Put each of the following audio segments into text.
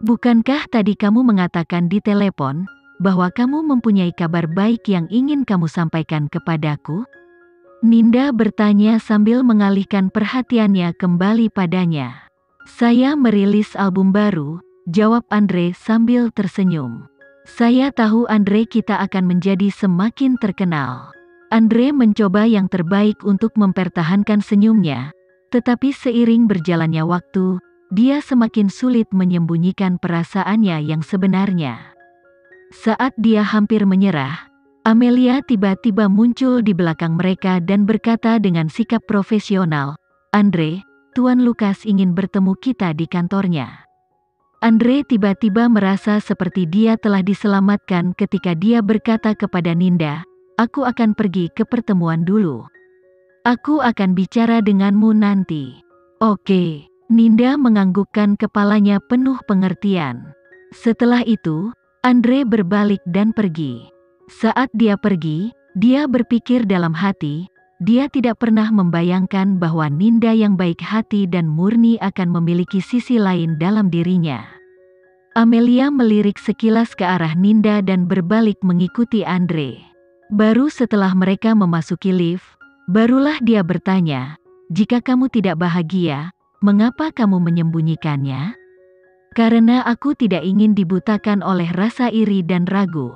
Bukankah tadi kamu mengatakan di telepon bahwa kamu mempunyai kabar baik yang ingin kamu sampaikan kepadaku? Ninda bertanya sambil mengalihkan perhatiannya kembali padanya. Saya merilis album baru, jawab Andre sambil tersenyum. Saya tahu Andre kita akan menjadi semakin terkenal. Andre mencoba yang terbaik untuk mempertahankan senyumnya, tetapi seiring berjalannya waktu, dia semakin sulit menyembunyikan perasaannya yang sebenarnya. Saat dia hampir menyerah, Amelia tiba-tiba muncul di belakang mereka dan berkata dengan sikap profesional, "Andre, Tuan Lukas ingin bertemu kita di kantornya." Andre tiba-tiba merasa seperti dia telah diselamatkan ketika dia berkata kepada Ninda, "Aku akan pergi ke pertemuan dulu. Aku akan bicara denganmu nanti." "Oke." Ninda menganggukkan kepalanya penuh pengertian. Setelah itu, Andre berbalik dan pergi. Saat dia pergi, dia berpikir dalam hati, dia tidak pernah membayangkan bahwa Ninda yang baik hati dan murni akan memiliki sisi lain dalam dirinya. Amelia melirik sekilas ke arah Ninda dan berbalik mengikuti Andre. Baru setelah mereka memasuki lift, barulah dia bertanya, "Jika kamu tidak bahagia, mengapa kamu menyembunyikannya?" "Karena aku tidak ingin dibutakan oleh rasa iri dan ragu.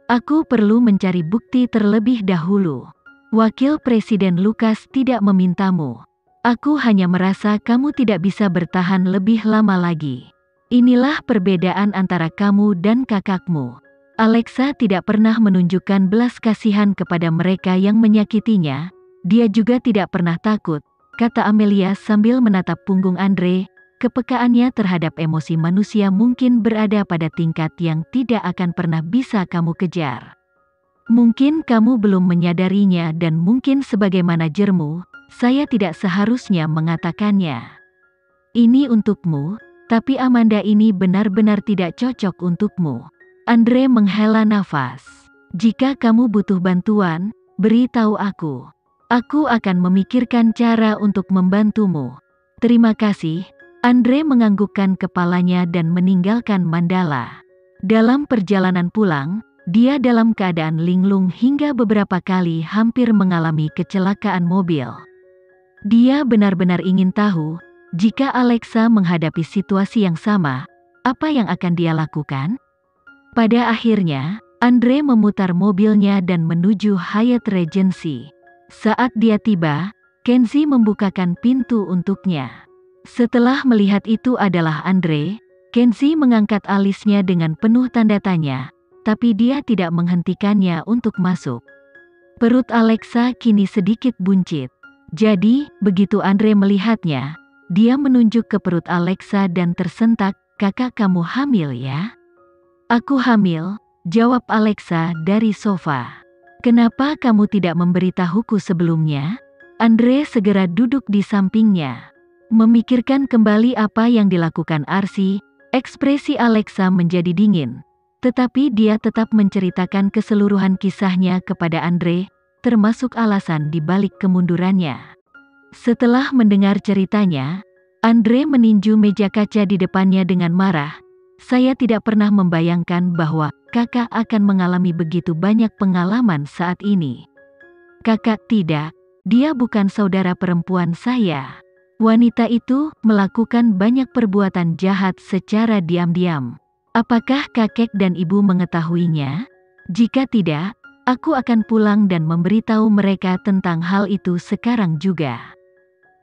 Aku perlu mencari bukti terlebih dahulu. Wakil Presiden Lukas tidak memintamu. Aku hanya merasa kamu tidak bisa bertahan lebih lama lagi. Inilah perbedaan antara kamu dan kakakmu." Alexa tidak pernah menunjukkan belas kasihan kepada mereka yang menyakitinya. Dia juga tidak pernah takut, kata Amelia sambil menatap punggung Andre. Kepekaannya terhadap emosi manusia mungkin berada pada tingkat yang tidak akan pernah bisa kamu kejar. Mungkin kamu belum menyadarinya dan mungkin sebagai manajermu, saya tidak seharusnya mengatakannya. Ini untukmu, tapi Amanda ini benar-benar tidak cocok untukmu. Andre menghela nafas. Jika kamu butuh bantuan, beritahu aku. Aku akan memikirkan cara untuk membantumu. Terima kasih. Andre menganggukkan kepalanya dan meninggalkan Mandala. Dalam perjalanan pulang, dia dalam keadaan linglung hingga beberapa kali hampir mengalami kecelakaan mobil. Dia benar-benar ingin tahu, jika Alexa menghadapi situasi yang sama, apa yang akan dia lakukan? Pada akhirnya, Andre memutar mobilnya dan menuju Hyatt Regency. Saat dia tiba, Kenzie membukakan pintu untuknya. Setelah melihat itu adalah Andre, Kenzie mengangkat alisnya dengan penuh tanda tanya, tapi dia tidak menghentikannya untuk masuk. Perut Alexa kini sedikit buncit. Jadi, begitu Andre melihatnya, dia menunjuk ke perut Alexa dan tersentak, "Kakak kamu hamil ya?" "Aku hamil," jawab Alexa dari sofa. "Kenapa kamu tidak memberitahuku sebelumnya?" Andre segera duduk di sampingnya. Memikirkan kembali apa yang dilakukan Arsy, ekspresi Alexa menjadi dingin. Tetapi dia tetap menceritakan keseluruhan kisahnya kepada Andre, termasuk alasan di balik kemundurannya. Setelah mendengar ceritanya, Andre meninju meja kaca di depannya dengan marah. "Saya tidak pernah membayangkan bahwa kakak akan mengalami begitu banyak pengalaman saat ini." "Kakak tidak, dia bukan saudara perempuan saya. Wanita itu melakukan banyak perbuatan jahat secara diam-diam. Apakah kakek dan ibu mengetahuinya? Jika tidak, aku akan pulang dan memberitahu mereka tentang hal itu sekarang juga.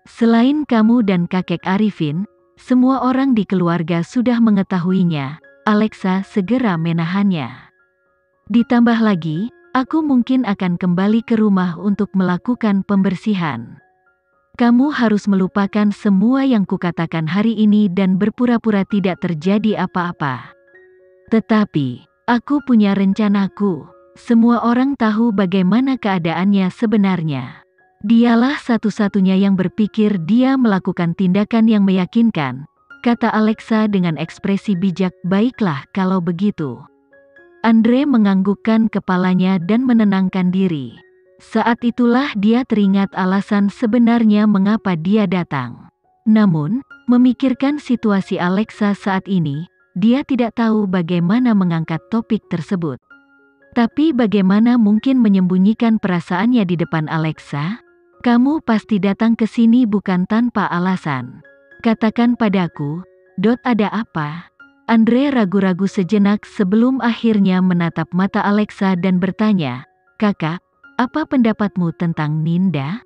Selain kamu dan kakek Arifin, semua orang di keluarga sudah mengetahuinya." Alexa segera menahannya. "Ditambah lagi, aku mungkin akan kembali ke rumah untuk melakukan pembersihan. Kamu harus melupakan semua yang kukatakan hari ini dan berpura-pura tidak terjadi apa-apa. Tetapi, aku punya rencanaku. Semua orang tahu bagaimana keadaannya sebenarnya. Dialah satu-satunya yang berpikir dia melakukan tindakan yang meyakinkan," kata Alexa dengan ekspresi bijak. "Baiklah kalau begitu." Andre menganggukkan kepalanya dan menenangkan diri. Saat itulah dia teringat alasan sebenarnya mengapa dia datang. Namun, memikirkan situasi Alexa saat ini, dia tidak tahu bagaimana mengangkat topik tersebut. Tapi bagaimana mungkin menyembunyikan perasaannya di depan Alexa? Kamu pasti datang ke sini bukan tanpa alasan. Katakan padaku, ada apa? Andre ragu-ragu sejenak sebelum akhirnya menatap mata Alexa dan bertanya, "Kakak, apa pendapatmu tentang Ninda?"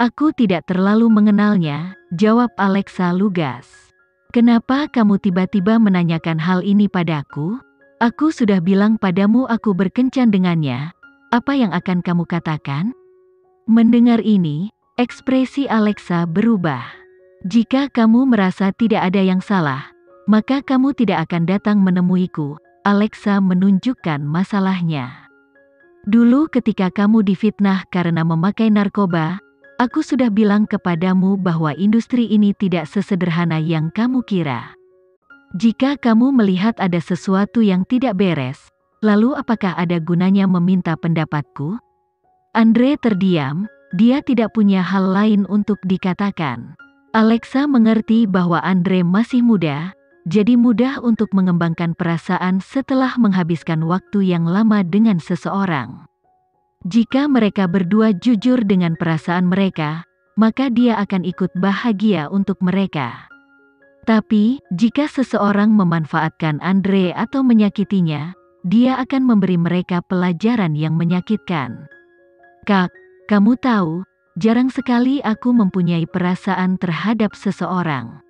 "Aku tidak terlalu mengenalnya," jawab Alexa lugas. "Kenapa kamu tiba-tiba menanyakan hal ini padaku? Aku sudah bilang padamu aku berkencan dengannya. Apa yang akan kamu katakan?" Mendengar ini, ekspresi Alexa berubah. "Jika kamu merasa tidak ada yang salah, maka kamu tidak akan datang menemuiku." Alexa menunjukkan masalahnya. "Dulu ketika kamu difitnah karena memakai narkoba, aku sudah bilang kepadamu bahwa industri ini tidak sesederhana yang kamu kira. Jika kamu melihat ada sesuatu yang tidak beres, lalu apakah ada gunanya meminta pendapatku?" Andre terdiam, dia tidak punya hal lain untuk dikatakan. Alexa mengerti bahwa Andre masih muda, jadi mudah untuk mengembangkan perasaan setelah menghabiskan waktu yang lama dengan seseorang. Jika mereka berdua jujur dengan perasaan mereka, maka dia akan ikut bahagia untuk mereka. Tapi, jika seseorang memanfaatkan Andre atau menyakitinya, dia akan memberi mereka pelajaran yang menyakitkan. "Kak, kamu tahu, jarang sekali aku mempunyai perasaan terhadap seseorang.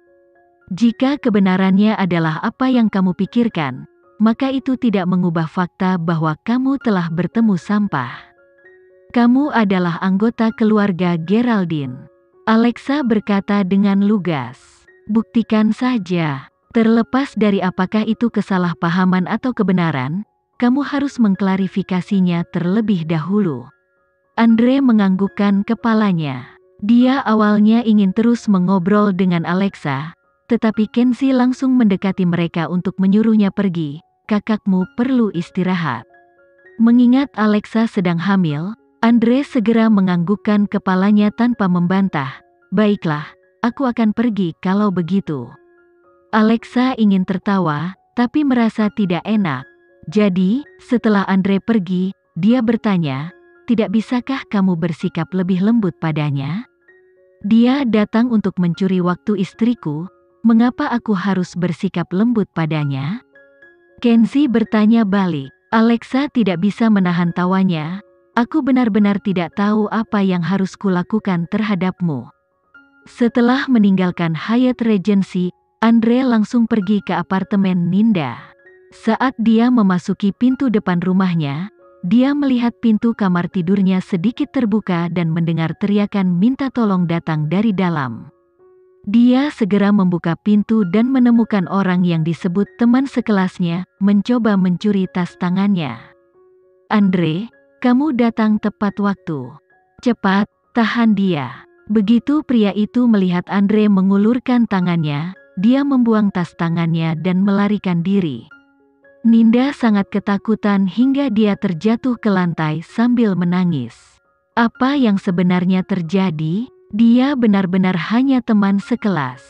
Jika kebenarannya adalah apa yang kamu pikirkan, maka itu tidak mengubah fakta bahwa kamu telah bertemu sampah. Kamu adalah anggota keluarga Geraldine." Alexa berkata dengan lugas. "Buktikan saja. Terlepas dari apakah itu kesalahpahaman atau kebenaran, kamu harus mengklarifikasinya terlebih dahulu." Andre menganggukkan kepalanya. Dia awalnya ingin terus mengobrol dengan Alexa, tetapi Kenzie langsung mendekati mereka untuk menyuruhnya pergi. "Kakakmu perlu istirahat." Mengingat Alexa sedang hamil, Andre segera menganggukkan kepalanya tanpa membantah. "Baiklah, aku akan pergi kalau begitu." Alexa ingin tertawa, tapi merasa tidak enak. Jadi, setelah Andre pergi, dia bertanya, "Tidak bisakah kamu bersikap lebih lembut padanya? Dia datang untuk mencuri waktu istriku, mengapa aku harus bersikap lembut padanya?" Kenzie bertanya balik. Alexa tidak bisa menahan tawanya. "Aku benar-benar tidak tahu apa yang harus kulakukan terhadapmu." Setelah meninggalkan Hyatt Regency, Andre langsung pergi ke apartemen Ninda. Saat dia memasuki pintu depan rumahnya, dia melihat pintu kamar tidurnya sedikit terbuka dan mendengar teriakan minta tolong datang dari dalam. Dia segera membuka pintu dan menemukan orang yang disebut teman sekelasnya, mencoba mencuri tas tangannya. "Andre, kamu datang tepat waktu. Cepat, tahan dia." Begitu pria itu melihat Andre mengulurkan tangannya, dia membuang tas tangannya dan melarikan diri. Ninda sangat ketakutan hingga dia terjatuh ke lantai sambil menangis. Apa yang sebenarnya terjadi? Dia benar-benar hanya teman sekelas.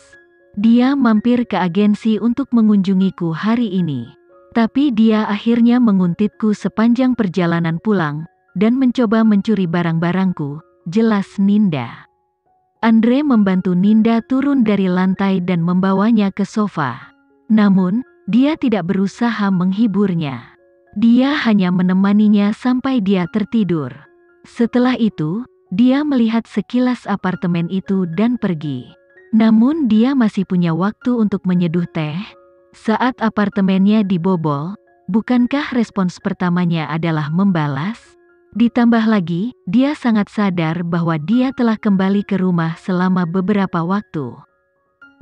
Dia mampir ke agensi untuk mengunjungiku hari ini. Tapi dia akhirnya menguntitku sepanjang perjalanan pulang, dan mencoba mencuri barang-barangku, jelas Ninda. Andre membantu Ninda turun dari lantai dan membawanya ke sofa. Namun, dia tidak berusaha menghiburnya. Dia hanya menemaninya sampai dia tertidur. Setelah itu, dia melihat sekilas apartemen itu dan pergi. Namun dia masih punya waktu untuk menyeduh teh. Saat apartemennya dibobol, bukankah respons pertamanya adalah membalas? Ditambah lagi, dia sangat sadar bahwa dia telah kembali ke rumah selama beberapa waktu.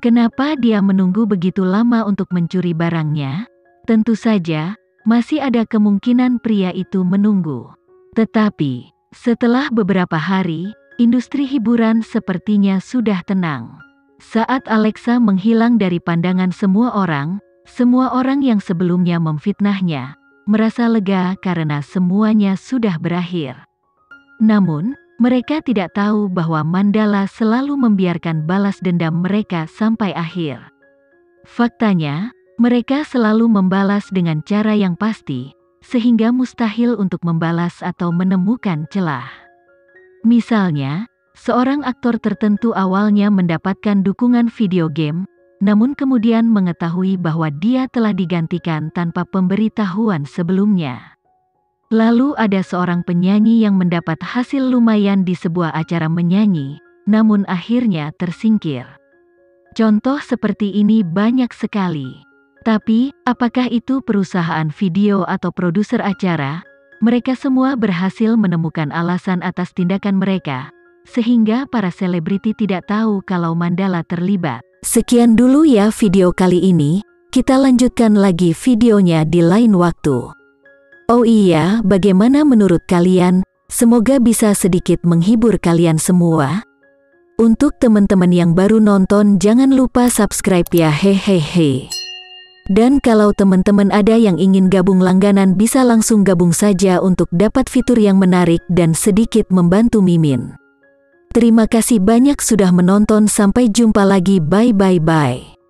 Kenapa dia menunggu begitu lama untuk mencuri barangnya? Tentu saja, masih ada kemungkinan pria itu menunggu. Tetapi, setelah beberapa hari, industri hiburan sepertinya sudah tenang. Saat Alexa menghilang dari pandangan semua orang yang sebelumnya memfitnahnya, merasa lega karena semuanya sudah berakhir. Namun, mereka tidak tahu bahwa Mandala selalu membiarkan balas dendam mereka sampai akhir. Faktanya, Mereka selalu membalas dengan cara yang pasti, sehingga mustahil untuk membalas atau menemukan celah. Misalnya, seorang aktor tertentu awalnya mendapatkan dukungan video game, namun kemudian mengetahui bahwa dia telah digantikan tanpa pemberitahuan sebelumnya. Lalu ada seorang penyanyi yang mendapat hasil lumayan di sebuah acara menyanyi, namun akhirnya tersingkir. Contoh seperti ini banyak sekali. Tapi, apakah itu perusahaan video atau produser acara? Mereka semua berhasil menemukan alasan atas tindakan mereka, sehingga para selebriti tidak tahu kalau Mandala terlibat. Sekian dulu ya video kali ini, kita lanjutkan lagi videonya di lain waktu. Oh iya, bagaimana menurut kalian? Semoga bisa sedikit menghibur kalian semua. Untuk teman-teman yang baru nonton, jangan lupa subscribe ya, hehehe. Dan kalau teman-teman ada yang ingin gabung langganan, bisa langsung gabung saja untuk dapat fitur yang menarik dan sedikit membantu Mimin. Terima kasih banyak sudah menonton, sampai jumpa lagi, bye.